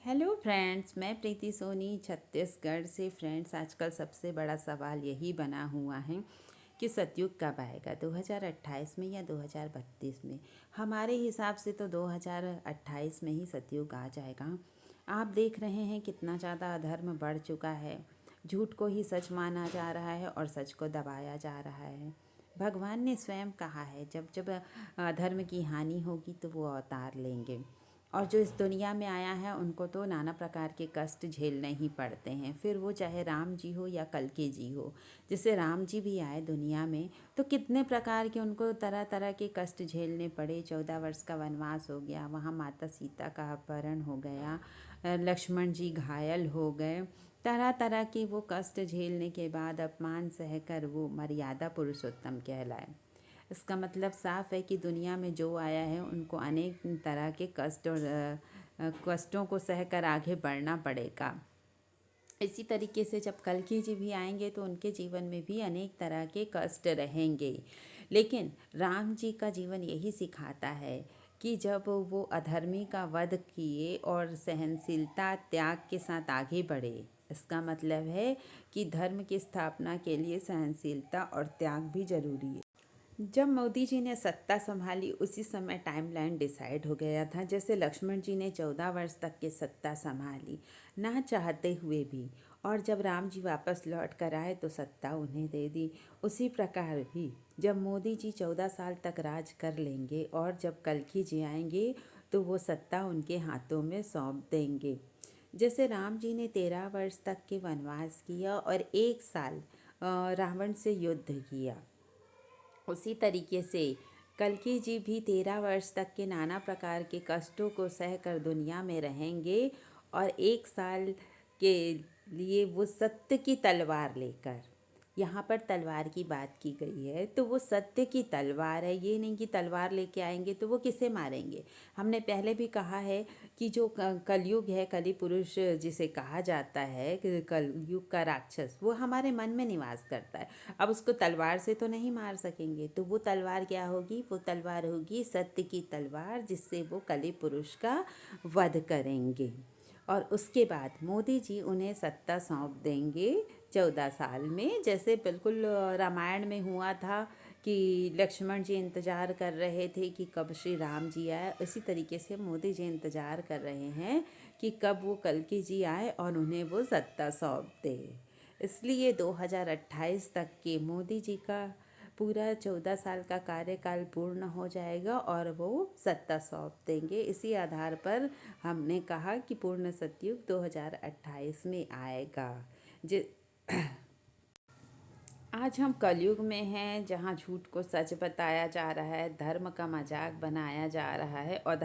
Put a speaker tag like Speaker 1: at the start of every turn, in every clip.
Speaker 1: Hello friends, मैं प्रीति सोनी छत्तीसगढ़ से। Friends, आजकल सबसे बड़ा सवाल यही बना हुआ है कि सतयुग कब आएगा, 2028 में या 2032 में। हमारे हिसाब से तो 2028 में ही सतयुग आ जाएगा। आप देख रहे हैं कितना ज़्यादा अधर्म बढ़ चुका है। झूठ को ही सच माना जा रहा है और सच को दबाया जा रहा है। भगवान ने स्वयं कहा है, जब जब अधर्म की हानि होगी तो वो अवतार लेंगे। और जो इस दुनिया में आया है उनको तो नाना प्रकार के कष्ट झेलने ही पड़ते हैं, फिर वो चाहे राम जी हो या कल्कि जी हो। जैसे राम जी भी आए दुनिया में तो कितने प्रकार के उनको तरह तरह के कष्ट झेलने पड़े। 14 वर्ष का वनवास हो गया, वहाँ माता सीता का अपहरण हो गया, लक्ष्मण जी घायल हो गए। तरह तरह के वो कष्ट झेलने के बाद अपमान सहकर वो मर्यादा पुरुषोत्तम कहलाए। इसका मतलब साफ है कि दुनिया में जो आया है उनको अनेक तरह के कष्ट और कष्टों को सहकर आगे बढ़ना पड़ेगा। इसी तरीके से जब कल्कि जी भी आएंगे तो उनके जीवन में भी अनेक तरह के कष्ट रहेंगे। लेकिन राम जी का जीवन यही सिखाता है कि जब वो अधर्मी का वध किए और सहनशीलता त्याग के साथ आगे बढ़े। इसका मतलब है कि धर्म की स्थापना के लिए सहनशीलता और त्याग भी जरूरी है। जब मोदी जी ने सत्ता संभाली उसी समय टाइमलाइन डिसाइड हो गया था। जैसे लक्ष्मण जी ने 14 वर्ष तक की सत्ता संभाली ना चाहते हुए भी, और जब राम जी वापस लौट कर आए तो सत्ता उन्हें दे दी। उसी प्रकार भी जब मोदी जी 14 साल तक राज कर लेंगे और जब कल्कि जी आएंगे तो वो सत्ता उनके हाथों में सौंप देंगे। जैसे राम जी ने 13 वर्ष तक के वनवास किया और 1 साल रावण से युद्ध किया, उसी तरीके से कल्कि जी भी 13 वर्ष तक के नाना प्रकार के कष्टों को सहकर दुनिया में रहेंगे और 1 साल के लिए वो सत्य की तलवार लेकर, यहाँ पर तलवार की बात की गई है तो वो सत्य की तलवार है। ये नहीं कि तलवार लेके आएंगे तो वो किसे मारेंगे। हमने पहले भी कहा है कि जो कलयुग है, कली पुरुष जिसे कहा जाता है कि कलयुग का राक्षस, वो हमारे मन में निवास करता है। अब उसको तलवार से तो नहीं मार सकेंगे, तो वो तलवार क्या होगी? वो तलवार होगी सत्य की तलवार, जिससे वो कली पुरुष का वध करेंगे। और उसके बाद मोदी जी उन्हें सत्ता सौंप देंगे 14 साल में। जैसे बिल्कुल रामायण में हुआ था कि लक्ष्मण जी इंतज़ार कर रहे थे कि कब श्री राम जी आए, इसी तरीके से मोदी जी इंतज़ार कर रहे हैं कि कब वो कल्कि जी आए और उन्हें वो सत्ता सौंप दे। इसलिए 2028 तक के मोदी जी का पूरा 14 साल का कार्यकाल पूर्ण हो जाएगा और वो सत्ता सौंप देंगे। इसी आधार पर हमने कहा कि पूर्ण सतयुग 2028 में आएगा। जि आज हम कलयुग में हैं, जहाँ झूठ को सच बताया जा रहा है, धर्म का मजाक बनाया जा रहा है और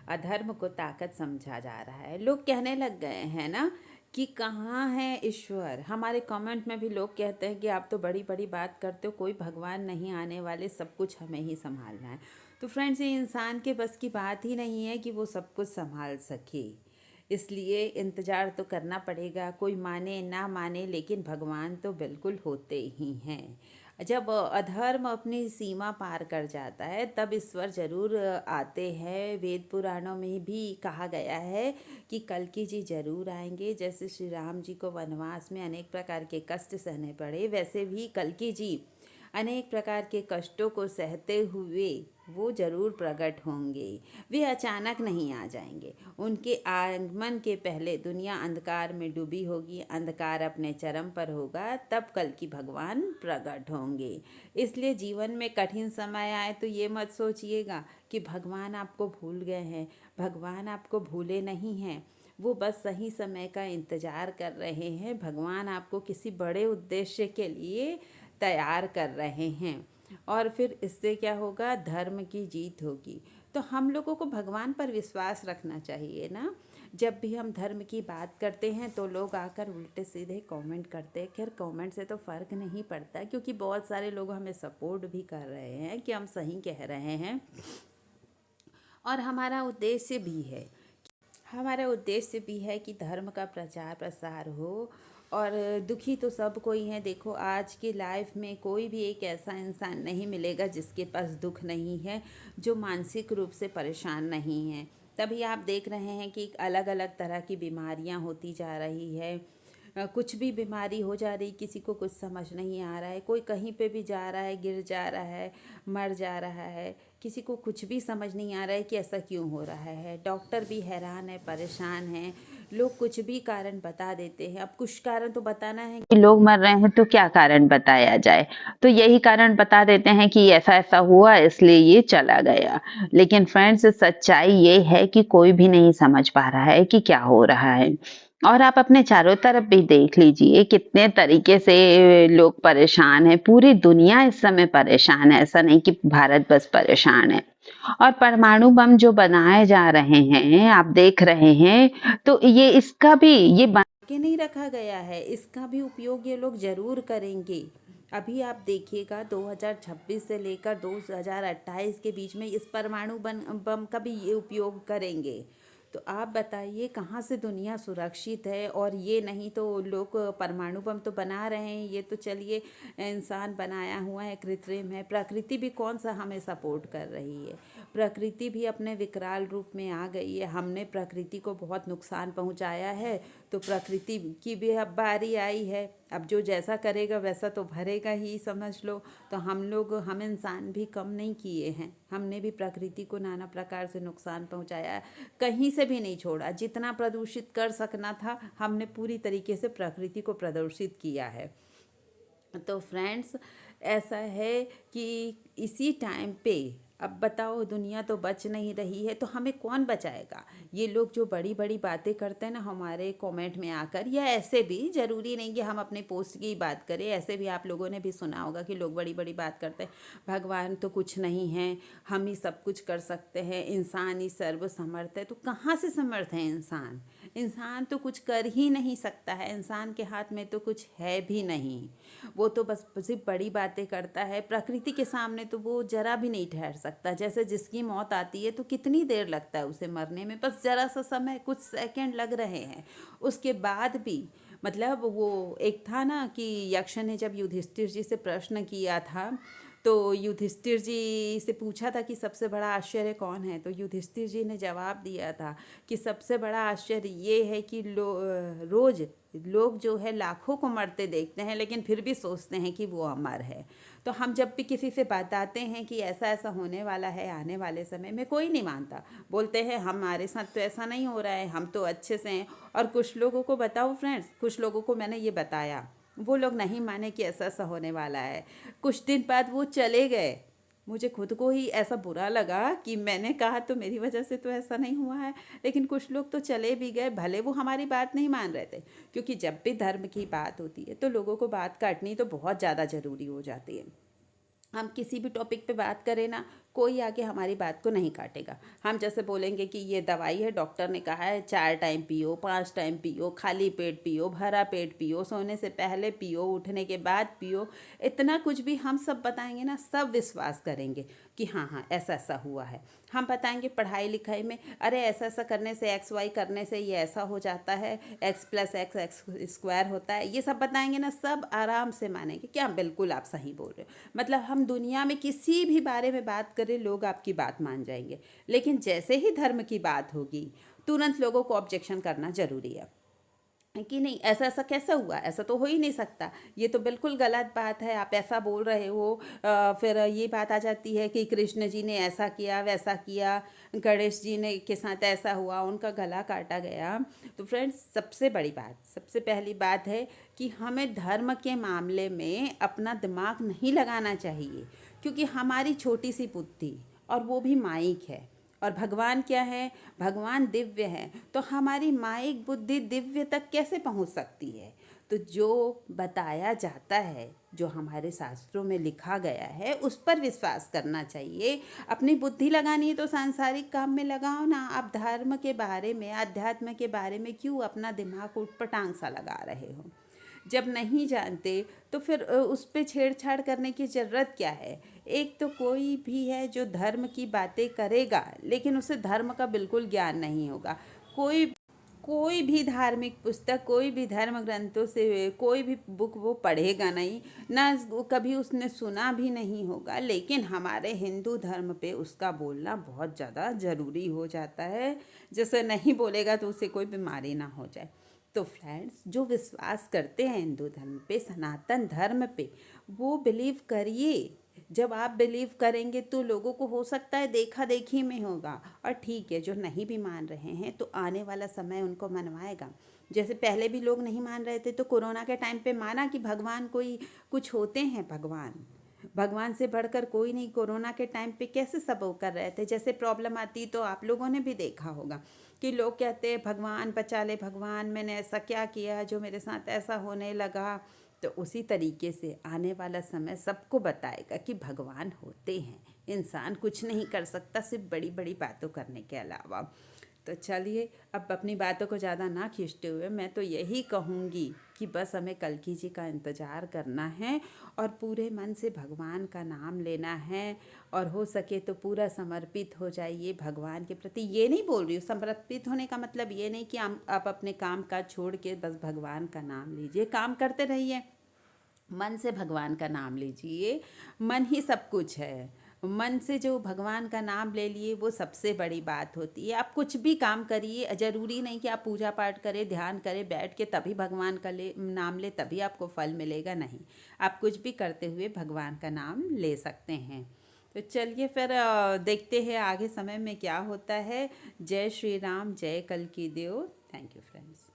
Speaker 1: अधर्म को ताकत समझा जा रहा है। लोग कहने लग गए हैं ना कि कहाँ है ईश्वर। हमारे कमेंट में भी लोग कहते हैं कि आप तो बड़ी बड़ी बात करते हो, कोई भगवान नहीं आने वाले, सब कुछ हमें ही संभालना है। तो फ्रेंड्स, ये इंसान के बस की बात ही नहीं है कि वो सब कुछ संभाल सके। इसलिए इंतज़ार तो करना पड़ेगा, कोई माने ना माने, लेकिन भगवान तो बिल्कुल होते ही हैं। जब अधर्म अपनी सीमा पार कर जाता है तब ईश्वर जरूर आते हैं। वेद पुराणों में भी कहा गया है कि कल्कि जी जरूर आएंगे। जैसे श्री राम जी को वनवास में अनेक प्रकार के कष्ट सहने पड़े, वैसे भी कल्कि जी अनेक प्रकार के कष्टों को सहते हुए वो जरूर प्रकट होंगे। वे अचानक नहीं आ जाएंगे। उनके आगमन के पहले दुनिया अंधकार में डूबी होगी, अंधकार अपने चरम पर होगा, तब कल की भगवान प्रकट होंगे। इसलिए जीवन में कठिन समय आए तो ये मत सोचिएगा कि भगवान आपको भूल गए हैं। भगवान आपको भूले नहीं हैं, वो बस सही समय का इंतज़ार कर रहे हैं। भगवान आपको किसी बड़े उद्देश्य के लिए तैयार कर रहे हैं और फिर इससे क्या होगा? धर्म की जीत होगी। तो हम लोगों को भगवान पर विश्वास रखना चाहिए ना। जब भी हम धर्म की बात करते हैं तो लोग आकर उल्टे सीधे कमेंट करते हैं। खैर, कमेंट से तो फ़र्क नहीं पड़ता, क्योंकि बहुत सारे लोग हमें सपोर्ट भी कर रहे हैं कि हम सही कह रहे हैं। और हमारा उद्देश्य भी है कि धर्म का प्रचार प्रसार हो। और दुखी तो सब कोई है। देखो, आज की लाइफ में कोई भी एक ऐसा इंसान नहीं मिलेगा जिसके पास दुख नहीं है, जो मानसिक रूप से परेशान नहीं है। तभी आप देख रहे हैं कि अलग अलग तरह की बीमारियां होती जा रही है। कुछ भी बीमारी हो जा रही, किसी को कुछ समझ नहीं आ रहा है, कोई कहीं पे भी जा रहा है, गिर जा रहा है, मर जा रहा है, किसी को कुछ भी समझ नहीं आ रहा है कि ऐसा क्यों हो रहा है। डॉक्टर भी हैरान है, परेशान है, लोग कुछ भी कारण बता देते हैं। अब कुछ कारण तो बताना है कि लोग मर रहे हैं तो क्या कारण बताया जाए, तो यही कारण बता देते हैं कि ऐसा ऐसा हुआ इसलिए ये चला गया। लेकिन फ्रेंड्स, सच्चाई ये है कि कोई भी नहीं समझ पा रहा है कि क्या हो रहा है। और आप अपने चारों तरफ भी देख लीजिए कितने तरीके से लोग परेशान हैं। पूरी दुनिया इस समय परेशान है, ऐसा नहीं कि भारत बस परेशान है। और परमाणु बम जो बनाए जा रहे हैं, आप देख रहे हैं, तो ये इसका भी ये बना के नहीं रखा गया है, इसका भी उपयोग ये लोग जरूर करेंगे। अभी आप देखिएगा 2026 से लेकर 2028 के बीच में इस परमाणु बम का भी ये उपयोग करेंगे। तो आप बताइए कहाँ से दुनिया सुरक्षित है। और ये नहीं तो लोग परमाणु बम तो बना रहे हैं, ये तो चलिए इंसान बनाया हुआ है, कृत्रिम है। प्रकृति भी कौन सा हमें सपोर्ट कर रही है। प्रकृति भी अपने विकराल रूप में आ गई है। हमने प्रकृति को बहुत नुकसान पहुंचाया है, तो प्रकृति की भी अब बारी आई है। अब जो जैसा करेगा वैसा तो भरेगा ही, समझ लो। तो हम इंसान भी कम नहीं किए हैं, हमने भी प्रकृति को नाना प्रकार से नुकसान पहुंचाया है, कहीं से भी नहीं छोड़ा। जितना प्रदूषित कर सकना था हमने पूरी तरीके से प्रकृति को प्रदूषित किया है। तो फ्रेंड्स, ऐसा है कि इसी टाइम पे अब बताओ, दुनिया तो बच नहीं रही है, तो हमें कौन बचाएगा। ये लोग जो बड़ी बड़ी बातें करते हैं ना हमारे कमेंट में आकर, या ऐसे भी, ज़रूरी नहीं कि हम अपने पोस्ट की बात करें, ऐसे भी आप लोगों ने भी सुना होगा कि लोग बड़ी बड़ी बात करते हैं, भगवान तो कुछ नहीं है, हम ही सब कुछ कर सकते हैं, इंसान ही सर्वसमर्थ है। तो कहाँ से समर्थ है इंसान। इंसान तो कुछ कर ही नहीं सकता है, इंसान के हाथ में तो कुछ है भी नहीं। वो तो बस सिर्फ बड़ी बातें करता है, प्रकृति के सामने तो वो जरा भी नहीं ठहर सकता। जैसे जिसकी मौत आती है तो कितनी देर लगता है उसे मरने में, बस जरा सा समय, कुछ सेकंड लग रहे हैं। उसके बाद भी मतलब वो एक था ना कि यक्ष ने जब युधिष्ठिर जी से प्रश्न किया था, तो युधिष्ठिर जी से पूछा था कि सबसे बड़ा आश्चर्य कौन है, तो युधिष्ठिर जी ने जवाब दिया था कि सबसे बड़ा आश्चर्य ये है कि रोज लोग जो है लाखों को मरते देखते हैं, लेकिन फिर भी सोचते हैं कि वो अमर है। तो हम जब भी किसी से बताते हैं कि ऐसा ऐसा होने वाला है आने वाले समय में, कोई नहीं मानता, बोलते हैं हमारे साथ तो ऐसा नहीं हो रहा है, हम तो अच्छे से हैं। और कुछ लोगों को बताओ फ्रेंड्स, कुछ लोगों को मैंने ये बताया, वो लोग नहीं माने कि ऐसा ऐसा होने वाला है, कुछ दिन बाद वो चले गए। मुझे खुद को ही ऐसा बुरा लगा कि मैंने कहा तो मेरी वजह से तो ऐसा नहीं हुआ है, लेकिन कुछ लोग तो चले भी गए, भले वो हमारी बात नहीं मान रहे थे। क्योंकि जब भी धर्म की बात होती है तो लोगों को बात काटनी तो बहुत ज़्यादा ज़रूरी हो जाती है। हम किसी भी टॉपिक पे बात करें ना, कोई आके हमारी बात को नहीं काटेगा। हम जैसे बोलेंगे कि ये दवाई है, डॉक्टर ने कहा है 4 टाइम पियो, 5 टाइम पियो, खाली पेट पियो, भरा पेट पियो, सोने से पहले पियो, उठने के बाद पियो, इतना कुछ भी हम सब बताएंगे ना, सब विश्वास करेंगे कि हाँ हाँ ऐसा ऐसा हुआ है। हम बताएंगे पढ़ाई लिखाई में, अरे ऐसा ऐसा करने से, एक्स वाई करने से ये ऐसा हो जाता है, x plus x x square होता है, ये सब बताएंगे ना, सब आराम से मानेंगे कि हाँ बिल्कुल आप सही बोल रहे हो। मतलब हम दुनिया में किसी भी बारे में बात करें, लोग आपकी बात मान जाएंगे। लेकिन जैसे ही धर्म की बात होगी, तुरंत लोगों को ऑब्जेक्शन करना जरूरी है कि नहीं, ऐसा ऐसा कैसे हुआ, ऐसा तो हो ही नहीं सकता, ये तो बिल्कुल गलत बात है, आप ऐसा बोल रहे हो। फिर ये बात आ जाती है कि कृष्ण जी ने ऐसा किया वैसा किया, गणेश जी ने के साथ ऐसा हुआ, उनका गला काटा गया। तो फ्रेंड्स, सबसे बड़ी बात, सबसे पहली बात है कि हमें धर्म के मामले में अपना दिमाग नहीं लगाना चाहिए, क्योंकि हमारी छोटी सी बुद्धि, और वो भी माइक है, और भगवान क्या है, भगवान दिव्य है, तो हमारी माइक बुद्धि दिव्य तक कैसे पहुंच सकती है। तो जो बताया जाता है, जो हमारे शास्त्रों में लिखा गया है, उस पर विश्वास करना चाहिए। अपनी बुद्धि लगानी है तो सांसारिक काम में लगाओ ना। आप धर्म के बारे में, अध्यात्म के बारे में क्यों अपना दिमाग उटपटांग सा लगा रहे हो। जब नहीं जानते तो फिर उस पर छेड़छाड़ करने की ज़रूरत क्या है। एक तो कोई भी है जो धर्म की बातें करेगा, लेकिन उसे धर्म का बिल्कुल ज्ञान नहीं होगा। कोई कोई भी धार्मिक पुस्तक, कोई भी धर्म ग्रंथों से कोई भी बुक वो पढ़ेगा नहीं, ना कभी उसने सुना भी नहीं होगा, लेकिन हमारे हिंदू धर्म पे उसका बोलना बहुत ज़्यादा ज़रूरी हो जाता है। जैसे नहीं बोलेगा तो उसे कोई बीमारी ना हो जाए। तो फ्रेंड्स, जो विश्वास करते हैं हिंदू धर्म पे, सनातन धर्म पे, वो बिलीव करिए। जब आप बिलीव करेंगे तो लोगों को हो सकता है देखा देखी में होगा, और ठीक है, जो नहीं भी मान रहे हैं तो आने वाला समय उनको मनवाएगा। जैसे पहले भी लोग नहीं मान रहे थे तो कोरोना के टाइम पे माना कि भगवान कोई कुछ होते हैं, भगवान से बढ़कर कोई नहीं। कोरोना के टाइम पे कैसे सब वो कर रहे थे, जैसे प्रॉब्लम आती तो आप लोगों ने भी देखा होगा कि लोग कहते हैं भगवान बचा ले, भगवान मैंने ऐसा क्या किया जो मेरे साथ ऐसा होने लगा। तो उसी तरीके से आने वाला समय सबको बताएगा कि भगवान होते हैं, इंसान कुछ नहीं कर सकता सिर्फ बड़ी बड़ी बातों करने के अलावा। तो चलिए, अब अपनी बातों को ज़्यादा ना खींचते हुए मैं तो यही कहूँगी कि बस हमें कल्कि जी का इंतज़ार करना है और पूरे मन से भगवान का नाम लेना है, और हो सके तो पूरा समर्पित हो जाइए भगवान के प्रति। ये नहीं बोल रही हूँ, समर्पित होने का मतलब ये नहीं कि आप अपने काम काज छोड़ के बस भगवान का नाम लीजिए, काम करते रहिए, मन से भगवान का नाम लीजिए। मन ही सब कुछ है, मन से जो भगवान का नाम ले लिए वो सबसे बड़ी बात होती है। आप कुछ भी काम करिए, ज़रूरी नहीं कि आप पूजा पाठ करें, ध्यान करें बैठ के तभी भगवान का नाम ले तभी आपको फल मिलेगा, नहीं। आप कुछ भी करते हुए भगवान का नाम ले सकते हैं। तो चलिए फिर देखते हैं आगे समय में क्या होता है। जय श्री राम, जय कल्कि देव। Thank you friends.